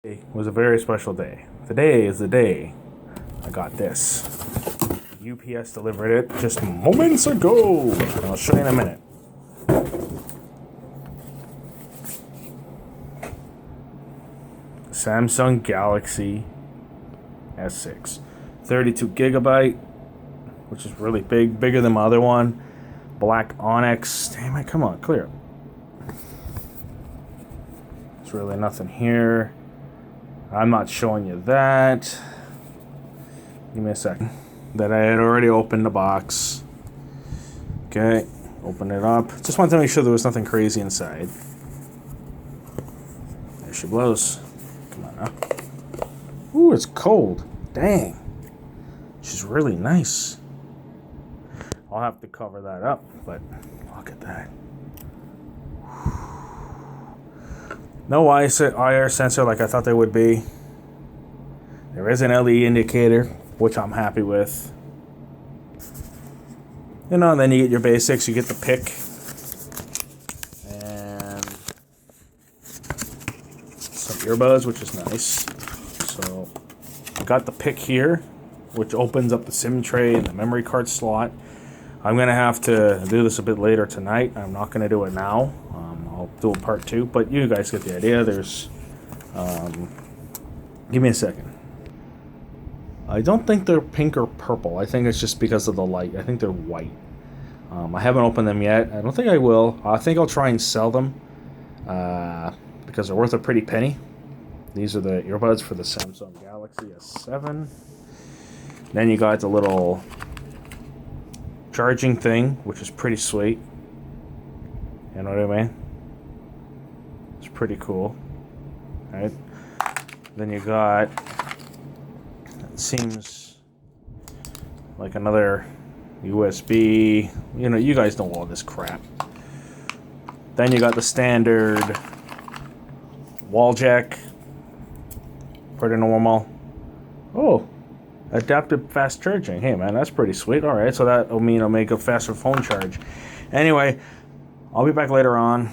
It was a very special day. Today is the day I got this. UPS delivered it just moments ago. I'll show you in a minute. Samsung Galaxy S6. 32 gigabyte, which is really big, bigger than my other one. Black Onyx. Damn it, come on, clear it. There's really nothing here. I'm not showing you that. Give me a second. That I had already opened the box. Okay, open it up. Just wanted to make sure there was nothing crazy inside. There she blows. Come on now. Ooh, it's cold. Dang. She's really nice. I'll have to cover that up, but look at that. No IR sensor like I thought there would be. There is an LED indicator, which I'm happy with. You know, and then you get your basics. You get the pick. And some earbuds, which is nice. So, I got the pick here, which opens up the SIM tray and the memory card slot. I'm going to have to do this a bit later tonight. I'm not going to do it now. I'll do a part 2, but you guys get the idea. There's, give me a second. I don't think they're pink or purple. I think it's just because of the light. I think they're white. I haven't opened them yet. I don't think I will. I think I'll try and sell them because they're worth a pretty penny. These are the earbuds for the Samsung Galaxy S7. Then you got the little charging thing, which is pretty sweet. You know what I mean? It's pretty cool. Right? Then you got, it seems like another USB. You know, you guys know all this crap. Then you got the standard wall jack. Pretty normal. Oh, adaptive fast charging. Hey man, that's pretty sweet. Alright, so that'll mean I'll make a faster phone charge. Anyway, I'll be back later on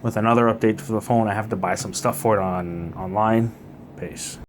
with another update for the phone. I have to buy some stuff for it online. Peace.